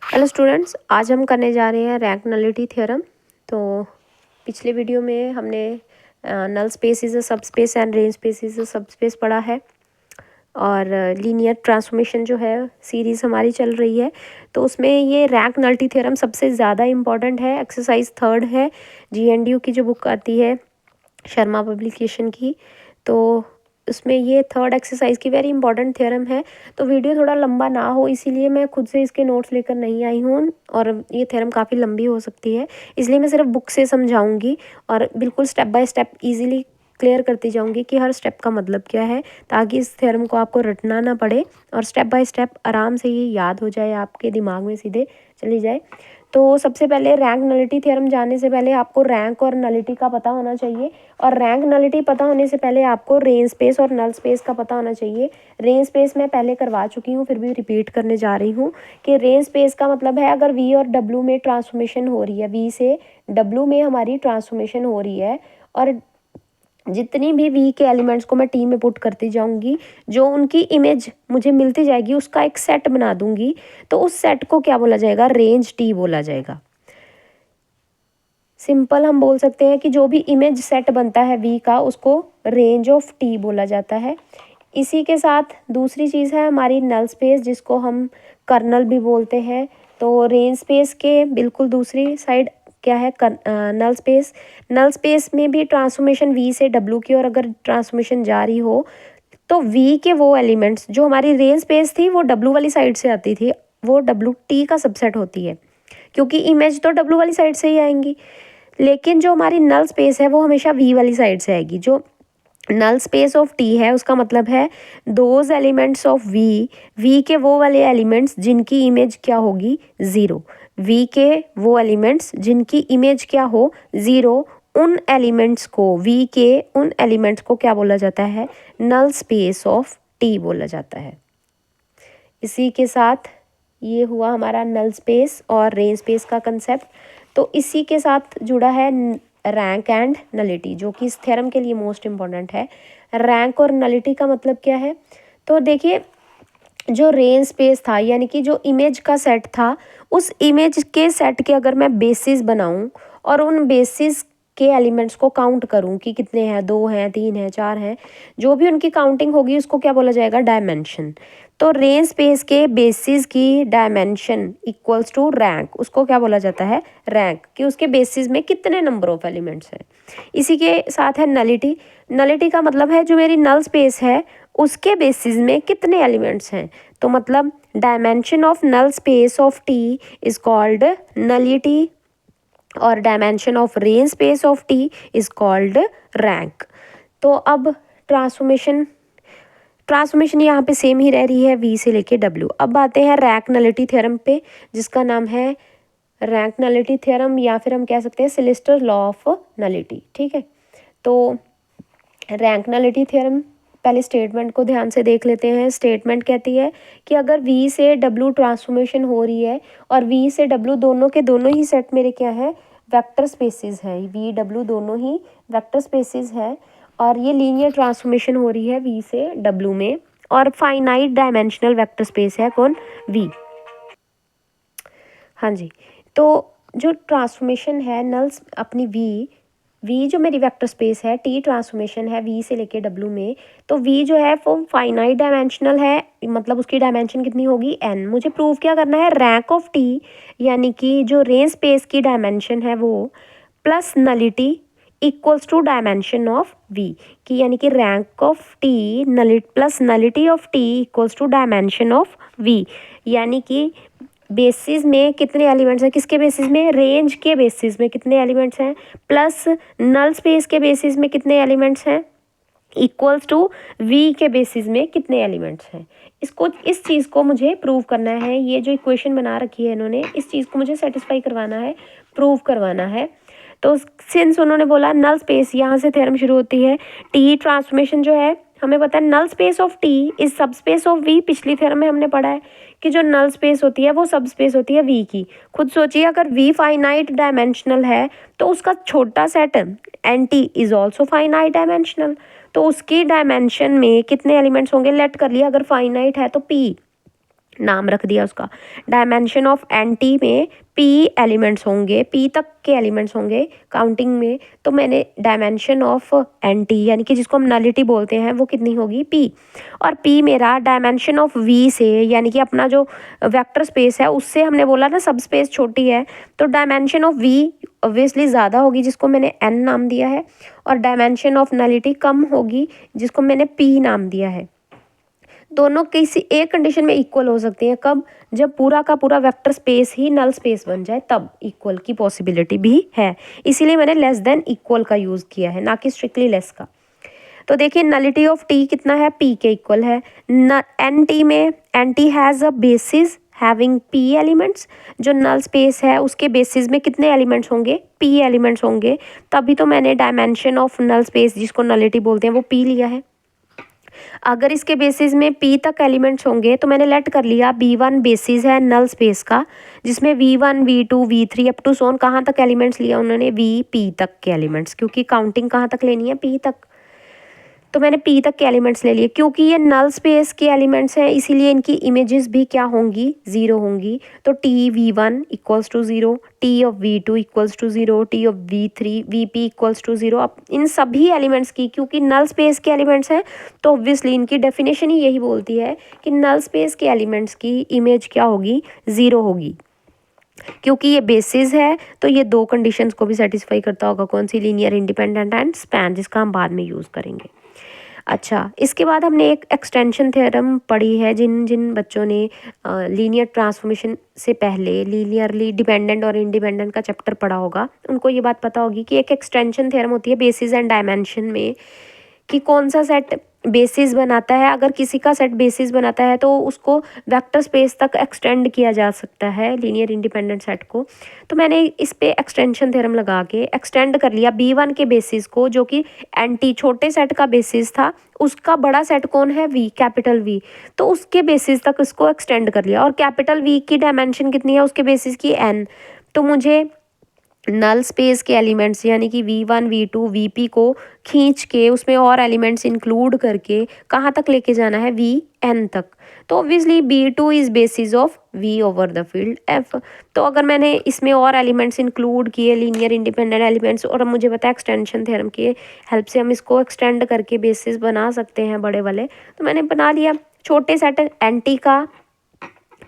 Hello students, आज हम करने जा रहे हैं रैंक नलिटी थ्योरम। तो पिछले वीडियो में हमने नल स्पेस इज अ सब space and range space is a सब स्पेस पढ़ा है और लीनियर ट्रांसफॉर्मेशन जो है सीरीज़ हमारी चल रही है। तो उसमें ये रैंक नलिटी थ्योरम सबसे ज़्यादा इम्पॉर्टेंट है। एक्सरसाइज 3 है, GNDU की जो बुक आती है शर्मा पब्लिकेशन की। तो उसमें ये 3rd एक्सरसाइज की वेरी इंपॉर्टेंट थ्योरम है। तो वीडियो थोड़ा लंबा ना हो इसीलिए मैं खुद से इसके नोट्स लेकर नहीं आई हूँ और ये थ्योरम काफ़ी लंबी हो सकती है, इसलिए मैं सिर्फ बुक से समझाऊंगी और बिल्कुल step by step easily clear करती जाऊंगी कि हर स्टेप का मतलब क्या है, ताकि इस थ्योरम को आपको रटना ना पड़े और स्टेप बाय स्टेप आराम से ये याद हो जाए, आपके दिमाग में सीधे चली जाए। तो सबसे पहले रैंक नलिटी थ्योरम जानने से पहले आपको रैंक और नलिटी का पता होना चाहिए, और रैंक नलिटी पता होने से पहले आपको रेंज स्पेस और नल स्पेस का पता होना चाहिए। रेंज स्पेस मैं पहले करवा चुकी हूँ, फिर भी रिपीट करने जा रही हूँ कि रेंज स्पेस का मतलब है अगर वी और डब्ल्यू में ट्रांसफॉर्मेशन हो रही है, वी से डब्ल्यू में हमारी ट्रांसफॉर्मेशन हो रही है और जितनी भी वी के एलिमेंट्स को मैं टी में पुट करती जाऊंगी, जो उनकी इमेज मुझे मिलती जाएगी उसका एक सेट बना दूंगी, तो उस सेट को क्या बोला जाएगा? रेंज टी बोला जाएगा। सिंपल हम बोल सकते हैं कि जो भी इमेज सेट बनता है वी का उसको रेंज ऑफ टी बोला जाता है। इसी के साथ दूसरी चीज़ है हमारी नल स्पेस, जिसको हम कर्नल भी बोलते हैं। तो रेंज स्पेस के बिल्कुल दूसरी साइड क्या है? Null space. नल स्पेस में भी ट्रांसफॉर्मेशन वी से डब्ल्यू की और अगर ट्रांसफॉर्मेशन जारी हो तो वी के वो एलिमेंट्स जो हमारी रेंज स्पेस थी वो डब्ल्यू वाली साइड से आती थी, वो डब्ल्यू टी का सबसेट होती है, क्योंकि इमेज तो डब्ल्यू वाली साइड से ही आएंगी। लेकिन जो हमारी नल स्पेस है वो हमेशा वी वाली साइड से आएगी। जो नल स्पेस ऑफ टी है उसका मतलब है दोज एलिमेंट्स ऑफ वी के वो वाले एलिमेंट्स जिनकी इमेज क्या होगी? ज़ीरो। वी के वो एलिमेंट्स जिनकी इमेज क्या हो? ज़ीरो। उन एलिमेंट्स को, वी के उन एलिमेंट्स को क्या बोला जाता है? नल स्पेस ऑफ टी बोला जाता है। इसी के साथ ये हुआ हमारा नल स्पेस और रेंज स्पेस का कंसेप्ट। तो इसी के साथ जुड़ा है रैंक एंड नलिटी, जो कि इस थ्योरम के लिए मोस्ट इम्पॉर्टेंट है। रैंक और नलिटी का मतलब क्या है? तो देखिए, जो रेंज स्पेस था यानी कि जो इमेज का सेट था, उस इमेज के सेट के अगर मैं बेसिस बनाऊं और उन बेसिस के एलिमेंट्स को काउंट करूं कि कितने हैं, 2 हैं, 3 हैं, 4 हैं, जो भी उनकी काउंटिंग होगी उसको क्या बोला जाएगा? डायमेंशन। तो रेंज स्पेस के बेसिस की डायमेंशन इक्वल्स टू रैंक, उसको क्या बोला जाता है? रैंक, कि उसके बेसिस में कितने नंबर ऑफ एलिमेंट्स हैं। इसी के साथ है नलिटी। नलिटी का मतलब है जो मेरी नल स्पेस है उसके बेसिस में कितने एलिमेंट्स हैं। तो मतलब dimension of null space of T is called nullity और dimension of range space of T is called rank. तो अब ट्रांसफॉर्मेशन यहाँ पे सेम ही रह रही है वी से लेके डब्ल्यू। अब आते हैं रैंक नलिटी थ्योरम पे, जिसका नाम है रैंक नलिटी थ्योरम, या फिर हम कह सकते हैं सिलिस्टर लॉ ऑफ नलिटी। ठीक है, तो रैंक नलिटी थ्योरम पहले स्टेटमेंट को ध्यान से देख लेते हैं। स्टेटमेंट कहती है कि अगर वी से डब्ल्यू ट्रांसफॉर्मेशन हो रही है और वी से डब्ल्यू दोनों के दोनों ही सेट मेरे क्या है? वेक्टर स्पेसिस है। वी डब्ल्यू दोनों ही वेक्टर स्पेसिस है और ये लीनियर ट्रांसफॉर्मेशन हो रही है वी से डब्ल्यू में, और फाइनाइट डायमेंशनल वेक्टर स्पेस है कौन? वी। हाँ जी, तो जो ट्रांसफॉर्मेशन है नल्स अपनी वी जो मेरी वेक्टर स्पेस है, टी ट्रांसफॉर्मेशन है वी से लेके डब्ल्यू में, तो वी जो है वो फाइनाइट डायमेंशनल है, मतलब उसकी डायमेंशन कितनी होगी? एन। मुझे प्रूव क्या करना है? रैंक ऑफ टी यानी कि जो रेंज स्पेस की डायमेंशन है वो plus nullity equals to dimension of V, कि यानी कि rank of T plus nullity of T equals to dimension of V, यानी कि बेसिस में कितने एलिमेंट्स हैं? किसके बेसिस में? रेंज के बेसिस में कितने एलिमेंट्स हैं, प्लस नल स्पेस के बेसिस में कितने एलिमेंट्स हैं, इक्वल्स टू वी के बेसिस में कितने एलिमेंट्स हैं। इस चीज़ को मुझे प्रूव करना है। ये जो इक्वेशन बना रखी है इन्होंने, इस चीज़ को मुझे सेटिस्फाई करवाना है, प्रूव करवाना है। तो सिंस उन्होंने बोला नल स्पेस, यहाँ से थ्योरम शुरू होती है। टी ट्रांसफॉर्मेशन जो है हमें पता है null space of T is subspace of V. पिछली थ्योरम में हमने पढ़ा है कि जो नल स्पेस होती है वो सब स्पेस होती है वी की। खुद सोचिए, अगर वी फाइनाइट डायमेंशनल है तो उसका छोटा set N T is also finite dimensional, तो उसकी डायमेंशन में कितने एलिमेंट्स होंगे? लेट कर लिया, अगर फाइनाइट है तो पी, नाम रख दिया उसका। डायमेंशन ऑफ एनटी में पी एलिमेंट्स होंगे, पी तक के एलिमेंट्स होंगे काउंटिंग में, तो मैंने डायमेंशन ऑफ एनटी यानी कि जिसको हम नलिटी बोलते हैं वो कितनी होगी पी। और पी मेरा डायमेंशन ऑफ वी से यानी कि अपना जो वेक्टर स्पेस है उससे हमने बोला ना सब स्पेस छोटी है, तो डायमेंशन ऑफ वी ऑब्वियसली ज़्यादा होगी जिसको मैंने एन नाम दिया है, और डायमेंशन ऑफ नलिटी कम होगी जिसको मैंने पी नाम दिया है। दोनों किसी एक कंडीशन में इक्वल हो सकती हैं, कब? जब पूरा का पूरा वेक्टर स्पेस ही नल स्पेस बन जाए तब इक्वल की पॉसिबिलिटी भी है, इसीलिए मैंने लेस देन इक्वल का यूज़ किया है, ना कि स्ट्रिक्टली लेस का। तो देखिए नलिटी ऑफ टी कितना है, पी के इक्वल है। एन टी में N T has a basis having P elements, जो नल स्पेस है उसके बेसिस में कितने एलिमेंट्स होंगे, पी एलिमेंट्स होंगे, तभी तो मैंने डायमेंशन ऑफ नल स्पेस जिसको नलिटी बोलते हैं वो पी लिया है। अगर इसके बेसिस में पी तक एलिमेंट्स होंगे तो मैंने लेट कर लिया B1 बेसिस है नल स्पेस का, जिसमें V1 V2 V3 up to सोन कहाँ तक एलिमेंट्स लिया उन्होंने, P तक के एलिमेंट्स, क्योंकि काउंटिंग कहाँ तक लेनी है, P तक, तो मैंने P तक के एलिमेंट्स ले लिए। क्योंकि ये नल स्पेस के एलिमेंट्स हैं इसीलिए इनकी इमेजेस भी क्या होंगी, ज़ीरो होंगी। तो T(V1) equals to zero, T(V2) equals to zero, T(V3) VP equals to zero. अब इन सभी एलिमेंट्स की, क्योंकि नल स्पेस के एलिमेंट्स हैं तो ऑब्वियसली इनकी डेफिनेशन ही यही बोलती है कि नल स्पेस के एलिमेंट्स की इमेज क्या होगी, ज़ीरो होगी। क्योंकि ये बेसिस है तो ये दो कंडीशंस को भी सेटिस्फाई करता होगा, कौन सी, लीनियर इंडिपेंडेंट एंड स्पैन, जिसका हम बाद में यूज़ करेंगे। अच्छा, इसके बाद हमने एक एक्सटेंशन थ्योरम पढ़ी है, जिन जिन बच्चों ने लीनियर ट्रांसफॉर्मेशन से पहले लीनियरली डिपेंडेंट और इंडिपेंडेंट का चैप्टर पढ़ा होगा उनको ये बात पता होगी कि एक एक्सटेंशन थ्योरम होती है बेसिस एंड डायमेंशन में, कि कौन सा सेट बेसिस बनाता है। अगर किसी का सेट बेसिस बनाता है तो उसको वेक्टर स्पेस तक एक्सटेंड किया जा सकता है लीनियर इंडिपेंडेंट सेट को। तो मैंने इस पे एक्सटेंशन थ्योरम लगा के एक्सटेंड कर लिया B1 के बेसिस को, जो कि एंटी छोटे सेट का बेसिस था, उसका बड़ा सेट कौन है, V, कैपिटल V, तो उसके बेसिस तक इसको एक्सटेंड कर लिया। और कैपिटल V की डायमेंशन कितनी है, उसके बेसिस की n, तो मुझे नल स्पेस के एलिमेंट्स यानी कि V1 V2 VP को खींच के उसमें और एलिमेंट्स इंक्लूड करके कहाँ तक लेके जाना है, Vn तक। तो obviously B2 is basis of V over the field F। तो अगर मैंने इसमें और एलिमेंट्स इंक्लूड किए, लीनियर इंडिपेंडेंट एलिमेंट्स, और अब मुझे पता है एक्सटेंशन थ्योरम की हेल्प से हम इसको एक्सटेंड करके बेसिस बना सकते हैं बड़े वाले, तो मैंने बना लिया। छोटे सेट एंटी का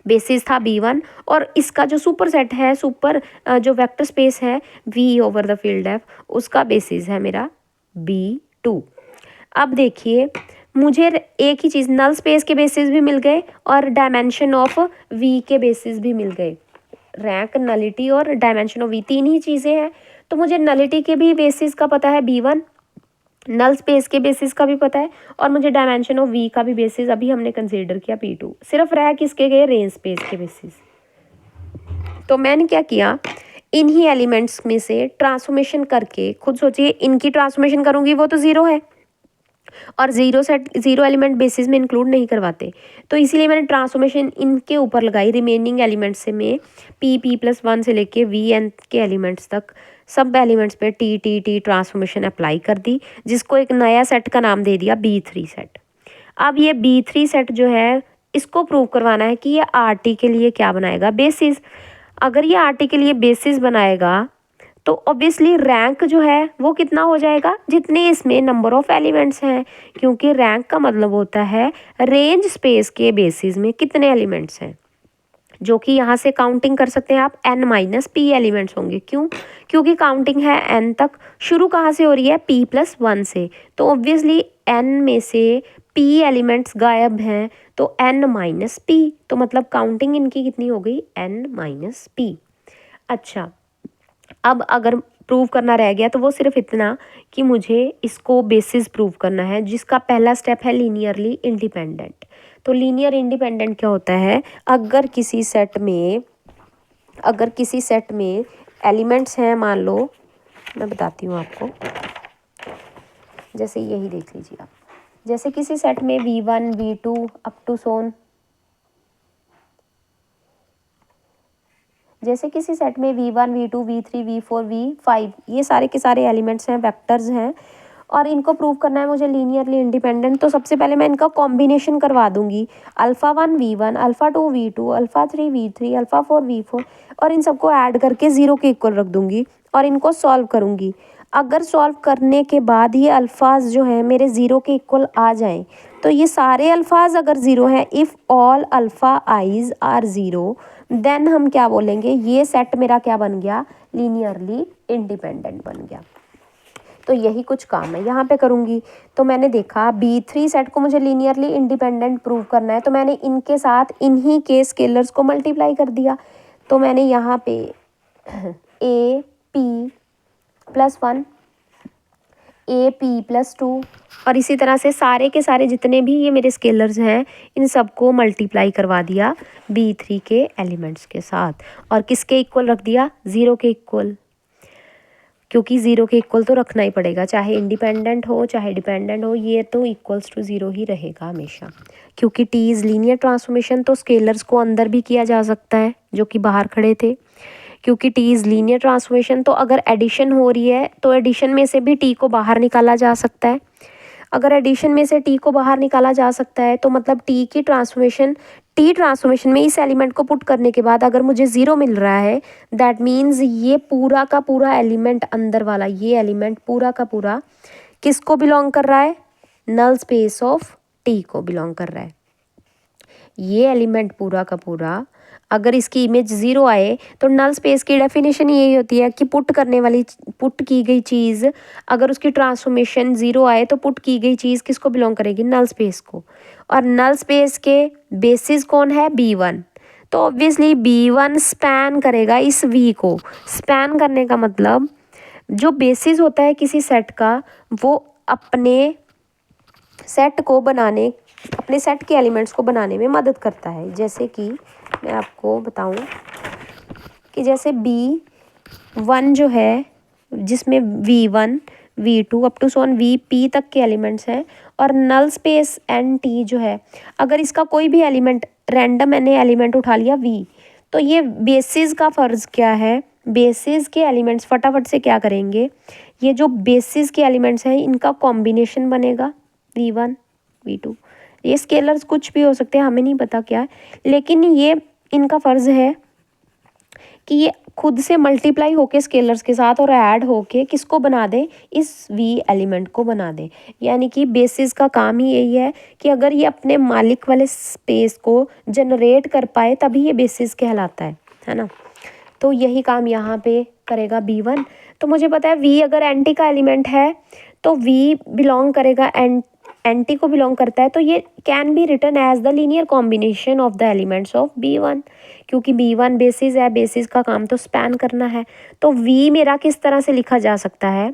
बेसिस था B1 और इसका जो सुपर सेट है, सुपर जो वेक्टर स्पेस है V over the field F, उसका बेसिस है मेरा B2। अब देखिए मुझे एक ही चीज़, नल स्पेस के बेसिस भी मिल गए और डायमेंशन ऑफ V के बेसिस भी मिल गए। रैंक, नलिटी और डायमेंशन ऑफ V तीन ही चीज़ें हैं। तो मुझे नलिटी के भी बेसिस का पता है B1, नल स्पेस के बेसिस का भी पता है, और मुझे डायमेंशन ऑफ V का भी बेसिस अभी हमने कंसीडर किया P2। सिर्फ रह किसके गए, रेंज स्पेस के बेसिस। तो मैंने क्या किया, इन्हीं एलिमेंट्स में से ट्रांसफॉर्मेशन करके, खुद सोचिए इनकी ट्रांसफॉर्मेशन करूँगी वो तो ज़ीरो है और zero set, zero element basis में इंक्लूड नहीं करवाते, तो इसीलिए मैंने ट्रांसफॉर्मेशन इनके ऊपर लगाई, रिमेनिंग एलिमेंट्स से में P+1 से लेके Vn के एलिमेंट्स तक सब एलिमेंट्स पे T ट्रांसफॉर्मेशन अप्लाई कर दी, जिसको एक नया सेट का नाम दे दिया B3 सेट। अब ये B3 सेट जो है इसको प्रूव करवाना है कि ये RT के लिए क्या बनाएगा, बेसिस। अगर ये RT के लिए बेसिस बनाएगा तो ऑब्वियसली रैंक जो है वो कितना हो जाएगा, जितने इसमें नंबर ऑफ एलिमेंट्स हैं, क्योंकि रैंक का मतलब होता है रेंज स्पेस के बेसिस में कितने एलिमेंट्स हैं, जो कि यहाँ से काउंटिंग कर सकते हैं आप, n-p एलिमेंट्स होंगे। क्यों? क्योंकि काउंटिंग है n तक, शुरू कहाँ से हो रही है, P+1 से, तो ऑब्वियसली n में से p एलिमेंट्स गायब हैं तो n-p, तो मतलब काउंटिंग इनकी कितनी हो गई, n-p। अच्छा, अब अगर प्रूव करना रह गया तो वो सिर्फ इतना कि मुझे इसको बेसिस प्रूव करना है, जिसका पहला स्टेप है लीनियरली इंडिपेंडेंट। तो लीनियर इंडिपेंडेंट क्या होता है, अगर किसी सेट में एलिमेंट्स हैं, मान लो मैं बताती हूँ आपको, जैसे यही देख लीजिए आप, जैसे किसी सेट में V1 V2 अप टू सोन, जैसे किसी सेट में V1 V2 V3 V4 V5 ये सारे के सारे एलिमेंट्स हैं, वेक्टर्स हैं, और इनको प्रूव करना है मुझे लीनियरली इंडिपेंडेंट। तो सबसे पहले मैं इनका कॉम्बिनेशन करवा दूंगी, alpha 1 V1, alpha 2 V2, alpha 3 V3, alpha 4 V4, और इन सबको ऐड करके 0 के इक्वल रख दूंगी और इनको सॉल्व करूंगी। अगर सॉल्व करने के बाद ये अल्फाज जो हैं मेरे 0 के इक्वल आ जाएं, तो ये सारे अल्फाज अगर 0 हैं, if all alpha i's are 0, then हम क्या बोलेंगे, ये सेट मेरा क्या बन गया, लीनियरली इंडिपेंडेंट बन गया। तो यही कुछ काम मैं यहाँ पे करूँगी। तो मैंने देखा B3 सेट को मुझे लीनियरली इंडिपेंडेंट प्रूव करना है, तो मैंने इनके साथ इन्हीं के स्केलर्स को मल्टीप्लाई कर दिया। तो मैंने यहाँ पे AP+1, AP+2 और इसी तरह से सारे के सारे जितने भी ये मेरे स्केलर्स हैं इन सबको मल्टीप्लाई करवा दिया B3 के एलिमेंट्स के साथ, और किसके इक्वल रख दिया, 0 के इक्वल, क्योंकि 0 के इक्वल तो रखना ही पड़ेगा, चाहे इंडिपेंडेंट हो चाहे डिपेंडेंट हो, ये तो इक्वल्स टू 0 ही रहेगा हमेशा। क्योंकि T इज़ लीनियर ट्रांसफॉर्मेशन, तो स्केलर्स को अंदर भी किया जा सकता है जो कि बाहर खड़े थे। क्योंकि T इज़ लीनियर ट्रांसफॉर्मेशन, तो अगर एडिशन हो रही है तो एडिशन में से भी T को बाहर निकाला जा सकता है। अगर एडिशन में से T को बाहर निकाला जा सकता है तो मतलब T ट्रांसफॉर्मेशन में इस एलिमेंट को पुट करने के बाद अगर मुझे 0 मिल रहा है, दैट मीन्स ये पूरा का पूरा एलिमेंट अंदर वाला, ये एलिमेंट पूरा का पूरा किसको बिलोंग कर रहा है, नल स्पेस ऑफ T को बिलोंग कर रहा है। ये एलिमेंट पूरा का पूरा अगर इसकी इमेज 0 आए तो नल स्पेस की डेफिनेशन यही होती है कि पुट की गई चीज़ अगर उसकी ट्रांसफॉर्मेशन 0 आए तो पुट की गई चीज़ किसको बिलोंग करेगी, नल स्पेस को। और नल स्पेस के बेसिस कौन है, B1, तो ऑब्वियसली B1 स्पैन करेगा इस V को। स्पैन करने का मतलब जो बेसिस होता है किसी सेट का, वो अपने सेट के एलिमेंट्स को बनाने में मदद करता है। जैसे कि मैं आपको बताऊं कि जैसे B1 जो है जिसमें V1, V2 up to Son VP तक के एलिमेंट्स हैं, और नल स्पेस NT जो है, अगर इसका कोई भी एलिमेंट रैंडम मैंने एलिमेंट उठा लिया V, तो ये बेसिस का फ़र्ज़ क्या है, बेसिस के एलिमेंट्स फटाफट से क्या करेंगे, ये जो बेसिस के एलिमेंट्स हैं इनका कॉम्बिनेशन बनेगा V1 V2। ये स्केलर्स कुछ भी हो सकते हैं, हमें नहीं पता क्या है, लेकिन ये इनका फ़र्ज़ है कि ये खुद से मल्टीप्लाई होके स्केलर्स के साथ और ऐड होके किसको बना दें, इस V एलिमेंट को बना दें। यानी कि बेसिस का काम ही यही है कि अगर ये अपने मालिक वाले स्पेस को जनरेट कर पाए तभी ये बेसिस कहलाता है ना। तो यही काम यहाँ पे करेगा B1। तो मुझे पता है V अगर NT का एलिमेंट है तो V बिलोंग करेगा NT को बिलोंग करता है, तो ये can be written as the linear combination of the elements of B1, क्योंकि B1 बेसिस है, बेसिस का काम तो स्पैन करना है। तो V मेरा किस तरह से लिखा जा सकता है,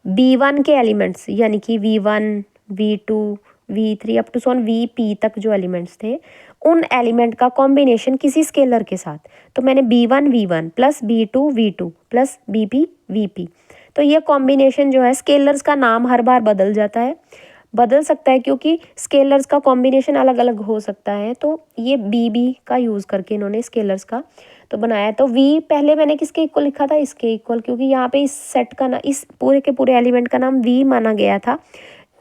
B1 के एलिमेंट्स यानी कि V1 V2 V3 up to Son VP तक जो एलिमेंट्स थे उन एलिमेंट का कॉम्बिनेशन किसी स्केलर के साथ। तो मैंने B1 V1 plus B2 V2 plus BP VP, तो ये कॉम्बिनेशन जो है, स्केलर्स का नाम हर बार बदल जाता है, बदल सकता है क्योंकि स्केलर्स का कॉम्बिनेशन अलग अलग हो सकता है। तो ये BB का यूज़ करके इन्होंने स्केलर्स का तो बनाया। तो V पहले मैंने किसके इक्वल लिखा था, इसके इक्वल, क्योंकि यहाँ पे इस सेट का ना इस पूरे के पूरे एलिमेंट का नाम V माना गया था।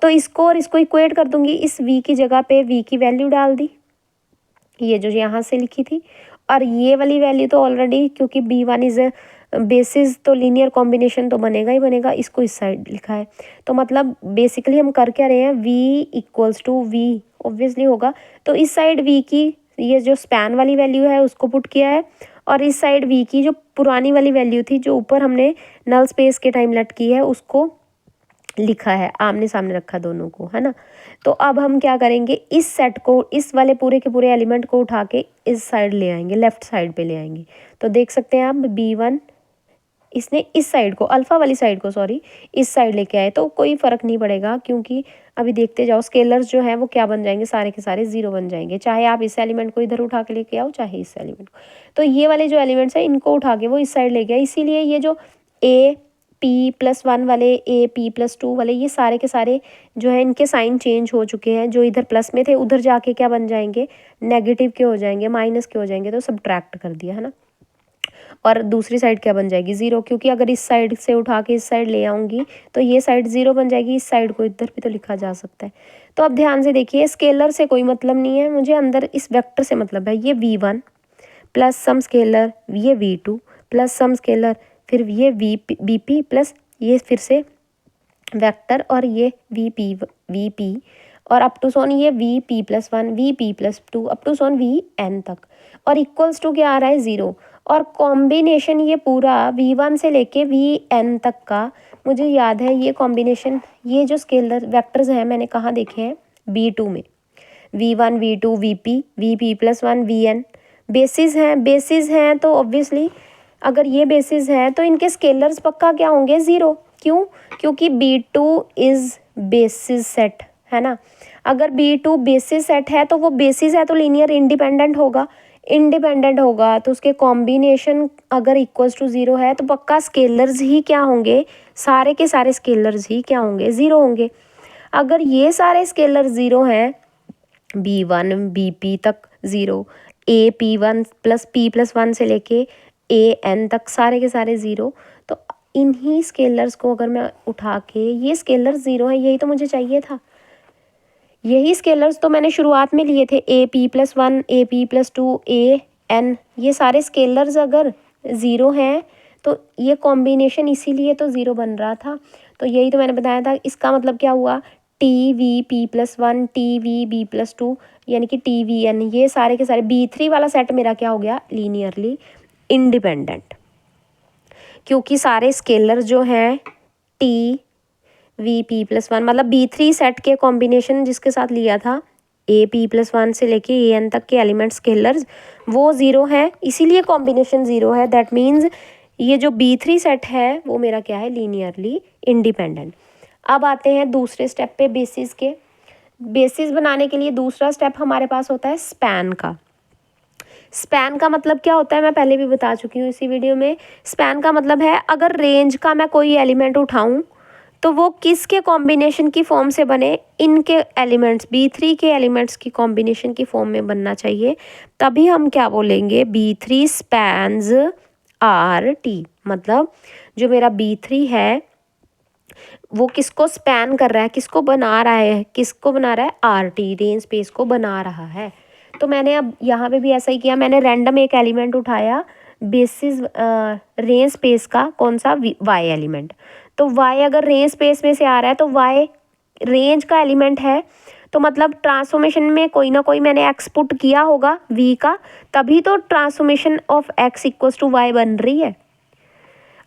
तो इसको और इसको इक्वेट कर दूंगी, इस V की जगह पे V की वैल्यू डाल दी, ये जो यहाँ से लिखी थी, और ये वाली वैल्यू तो ऑलरेडी क्योंकि B1 इज़ बेसिस तो लीनियर कॉम्बिनेशन तो बनेगा ही बनेगा, इसको इस साइड लिखा है। तो मतलब बेसिकली हम कर क्या रहे हैं, V equals to V obviously होगा, तो इस साइड V की ये जो स्पैन वाली वैल्यू है उसको पुट किया है, और इस साइड V की जो पुरानी वाली वैल्यू थी जो ऊपर हमने नल स्पेस के टाइम लटकी है उसको लिखा है, आमने सामने रखा दोनों को, है ना। तो अब हम क्या करेंगे, इस सेट को, इस वाले पूरे के पूरे एलिमेंट को उठा के इस साइड ले आएंगे, लेफ्ट साइड पे ले आएंगे। तो देख सकते हैं आप B1 इसने इस साइड को, अल्फ़ा वाली साइड को सॉरी, इस साइड लेके आए, तो कोई फ़र्क नहीं पड़ेगा क्योंकि अभी देखते जाओ स्केलर्स जो हैं वो क्या बन जाएंगे, सारे के सारे 0 बन जाएंगे, चाहे आप इस एलिमेंट को इधर उठा के लेके आओ चाहे इस एलिमेंट को। तो ये वाले जो एलिमेंट्स हैं इनको उठा के वो इस साइड लेके आए, इसीलिए ये जो AP+1 वाले, AP+2 वाले, ये सारे के सारे जो है इनके साइन चेंज हो चुके हैं, जो इधर प्लस में थे उधर जाके क्या बन जाएंगे, नेगेटिव के हो जाएंगे, माइनस के हो जाएंगे, तो सब्ट्रैक्ट कर दिया, है ना। और दूसरी साइड क्या बन जाएगी 0, क्योंकि अगर इस साइड से उठा के इस साइड ले आऊँगी तो ये साइड 0 बन जाएगी, इस साइड को इधर भी तो लिखा जा सकता है। तो अब ध्यान से देखिए, स्केलर से कोई मतलब नहीं है मुझे, अंदर इस वेक्टर से मतलब है। ये v1 प्लस सम स्केलर ये v2 प्लस सम स्केलर फिर ये vp प्लस ये फिर से वेक्टर और ये vp और अप टू सोन ये vp+1 vp+2 up to Son vn तक, और इक्वल्स टू क्या आ रहा है 0। और कॉम्बिनेशन ये पूरा v1 से लेके vn तक का मुझे याद है, ये कॉम्बिनेशन ये जो स्केलर वेक्टर्स हैं मैंने कहाँ देखे हैं, b2 में v1 v2 vp+1 vn basis हैं तो ऑब्वियसली अगर ये बेसिस है तो इनके स्केलर्स पक्का क्या होंगे 0। क्यों? क्योंकि b2 इज़ बेसिस सेट है ना। अगर b2 बेसिस सेट है तो वो बेसिस है तो लीनियर इंडिपेंडेंट होगा तो उसके कॉम्बिनेशन अगर इक्वल्स टू 0 है तो पक्का स्केलर्स ही क्या होंगे, सारे के सारे स्केलर्स ही क्या होंगे 0 होंगे। अगर ये सारे स्केलर 0 हैं, b1 bp तक 0, a p1 प्लस p+1 से लेके an तक सारे के सारे 0, तो इन्हीं स्केलर्स को अगर मैं उठा के, ये स्केलर 0 है, यही तो मुझे चाहिए था। यही स्केलर्स तो मैंने शुरुआत में लिए थे, AP+1 AP+2 an, ये सारे स्केलर्स अगर 0 हैं तो ये कॉम्बिनेशन इसीलिए तो 0 बन रहा था। तो यही तो मैंने बताया था, इसका मतलब क्या हुआ, TVP+1 TVB+2 यानी कि TVN, ये सारे के सारे B3 वाला सेट मेरा क्या हो गया, लीनियरली इंडिपेंडेंट, क्योंकि सारे स्केलर जो हैं TVP+1 मतलब B3 सेट के कॉम्बिनेशन जिसके साथ लिया था AP+1 से लेके AN तक के एलिमेंट स्केलर्स वो 0 है, इसीलिए कॉम्बिनेशन 0 है। दैट मीन्स ये जो B3 सेट है वो मेरा क्या है, लीनियरली इंडिपेंडेंट। अब आते हैं दूसरे स्टेप पे, बेसिस के। बेसिस बनाने के लिए दूसरा स्टेप हमारे पास होता है स्पैन का। स्पैन का मतलब क्या होता है मैं पहले भी बता चुकी हूँ इसी वीडियो में। स्पैन का मतलब है अगर रेंज का मैं कोई एलिमेंट उठाऊँ तो वो किसके कॉम्बिनेशन की फॉर्म से बने, इनके एलिमेंट्स B3 के एलिमेंट्स की कॉम्बिनेशन की फॉर्म में बनना चाहिए, तभी हम क्या बोलेंगे, B3 स्पैन्स RT। मतलब जो मेरा B3 है वो किसको स्पैन कर रहा है, किसको बना रहा है RT, रेंज स्पेस को बना रहा है। तो मैंने अब यहाँ पे भी ऐसा ही किया, मैंने रैंडम एक एलिमेंट उठाया बेसिस रेंज स्पेस का, कौन सा, y एलिमेंट। तो y अगर रेंज स्पेस में से आ रहा है तो y रेंज का एलिमेंट है, तो मतलब ट्रांसफॉर्मेशन में कोई ना कोई मैंने x पुट किया होगा v का, तभी तो transformation of x equals to y बन रही है।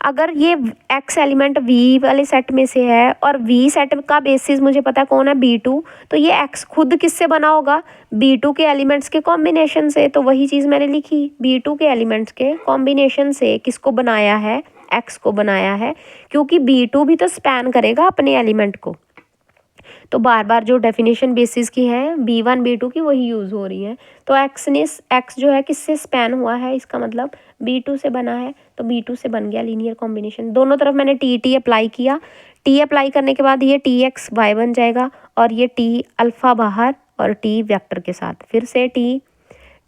अगर ये x एलिमेंट v वाले सेट में से है और v सेट का बेसिस मुझे पता है कौन है, b2, तो ये x खुद किससे बना होगा, b2 के एलिमेंट्स के कॉम्बिनेशन से। तो वही चीज़ मैंने लिखी, b2 के एलिमेंट्स के कॉम्बिनेशन से किसको बनाया है, x को बनाया है, क्योंकि b2 भी तो स्पैन करेगा अपने एलिमेंट को। तो बार बार जो डेफिनेशन बेसिस की है b1 b2 की वही यूज़ हो रही है। तो x जो है किससे स्पैन हुआ है, इसका मतलब b2 से बना है, तो b2 से बन गया लीनियर कॉम्बिनेशन। दोनों तरफ मैंने t अप्लाई किया, t अप्लाई करने के बाद ये tx y बन जाएगा और ये t अल्फ़ा बाहर और t वेक्टर के साथ, फिर से t,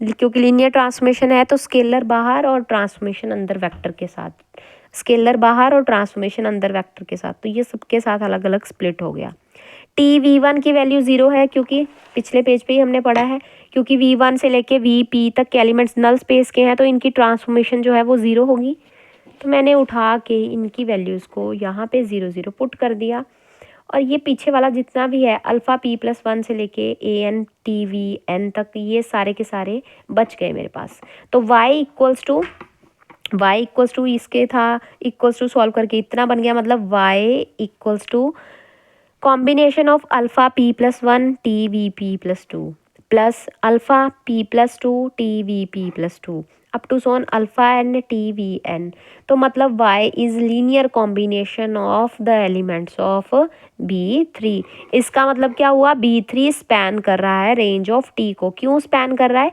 क्योंकि लीनियर ट्रांसफॉर्मेशन है तो स्केलर बाहर और ट्रांसफॉर्मेशन अंदर वेक्टर के साथ, स्केलर बाहर और ट्रांसफॉर्मेशन अंदर वेक्टर के साथ, तो ये सबके साथ अलग अलग स्प्लिट हो गया। v1 की वैल्यू 0 है, क्योंकि पिछले पेज पे ही हमने पढ़ा है, क्योंकि v1 से लेके vp तक के एलिमेंट्स नल स्पेस के हैं तो इनकी ट्रांसफॉर्मेशन जो है वो 0 होगी। तो मैंने उठा के इनकी वैल्यूज़ को यहाँ पे 0 0 पुट कर दिया, और ये पीछे वाला जितना भी है अल्फ़ा p+1 से लेके an tvn तक, ये सारे के सारे बच गए मेरे पास। तो y इक्वल्स टू इसके था इक्वल्स टू सॉल्व करके इतना बन गया, मतलब y equals to combination of alpha p+1 tvp+2 plus alpha p+2 tvp+2 up to सोन अल्फ़ा n tvn। तो मतलब y is linear combination of the elements of B3। इसका मतलब क्या हुआ, B3 स्पैन कर रहा है रेंज ऑफ T को। क्यों स्पैन कर रहा है,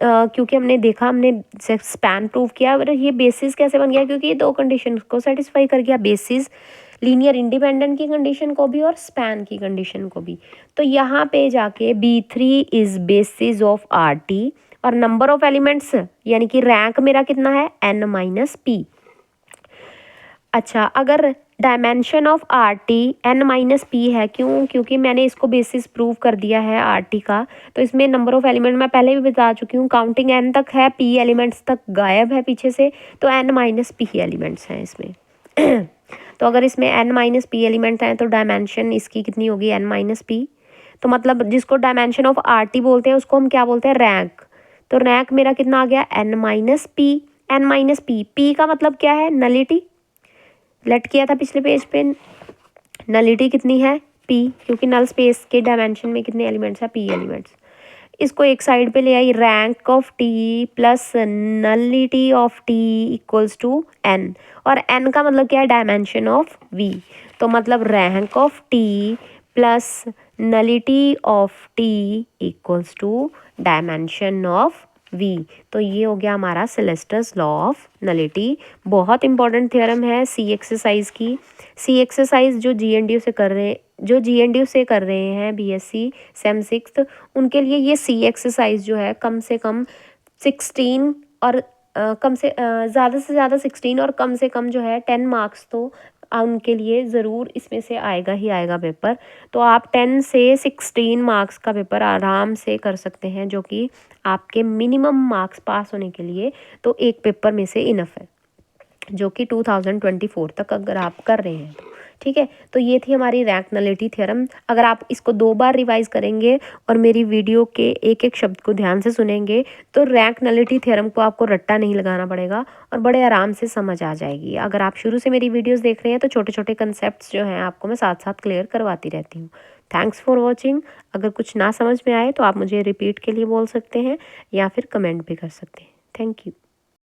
क्योंकि हमने देखा, हमने स्पैन प्रूव किया। और ये बेसिस कैसे बन गया, क्योंकि ये दो कंडीशन को सेटिस्फाई कर गया, बेसिस लीनियर इंडिपेंडेंट की कंडीशन को भी और स्पैन की कंडीशन को भी। तो यहाँ पे जाके B3 is basis of RT, और नंबर ऑफ एलिमेंट्स यानी कि रैंक मेरा कितना है n माइनस पी। अच्छा, अगर dimension of R T n minus P है, क्यों? क्योंकि मैंने इसको बेसिस प्रूव कर दिया है आर टी का, तो इसमें नंबर ऑफ एलिमेंट मैं पहले भी बता चुकी हूँ, काउंटिंग n तक है, p एलिमेंट्स तक गायब है पीछे से, तो n माइनस पी एलिमेंट्स हैं इसमें। तो अगर इसमें n माइनस पी एलिमेंट हैं तो डायमेंशन इसकी कितनी होगी n माइनस पी। तो मतलब जिसको डायमेंशन ऑफ आर टी बोलते हैं उसको हम क्या बोलते हैं रैंक। तो रैंक मेरा कितना आ गया n minus P. n minus P, P का मतलब क्या है नलिटी, लेट किया था पिछले पेज पे, नलिटी कितनी है p, क्योंकि नल स्पेस के डायमेंशन में कितने एलिमेंट्स हैं p एलिमेंट्स। इसको एक साइड पे ले आई, rank of t plus nullity of t equals to n, और n का मतलब क्या है डायमेंशन ऑफ v। तो मतलब rank of t plus nullity of t equals to dimension of v। तो ये हो गया हमारा सेलेस्टर्स लॉ ऑफ नलिटी। बहुत इंपॉर्टेंट थ्योरम है सी एक्सरसाइज की। सी एक्सरसाइज जो जीएनडीयू से कर रहे हैं बीएससी सेम 6, उनके लिए ये सी एक्सरसाइज जो है कम से कम 16 और ज़्यादा से ज़्यादा 16 और कम से कम जो है 10 मार्क्स तो उनके लिए ज़रूर इसमें से आएगा ही आएगा पेपर। तो आप 10 से 16 मार्क्स का पेपर आराम से कर सकते हैं, जो कि आपके मिनिमम मार्क्स पास होने के लिए तो एक पेपर में से इनफ है, जो कि 2024 तक अगर आप कर रहे हैं। ठीक है, तो ये थी हमारी रैंक नलिटी थ्योरम। अगर आप इसको 2 बार रिवाइज करेंगे और मेरी वीडियो के एक एक शब्द को ध्यान से सुनेंगे तो रैंक नलिटी थ्योरम को आपको रट्टा नहीं लगाना पड़ेगा और बड़े आराम से समझ आ जाएगी। अगर आप शुरू से मेरी वीडियोस देख रहे हैं तो छोटे छोटे कंसेप्ट जो हैं आपको मैं साथ साथ क्लियर करवाती रहती हूँ। Thanks for watching. अगर कुछ ना समझ में आए तो आप मुझे रिपीट के लिए बोल सकते हैं या फिर कमेंट भी कर सकते हैं। Thank you.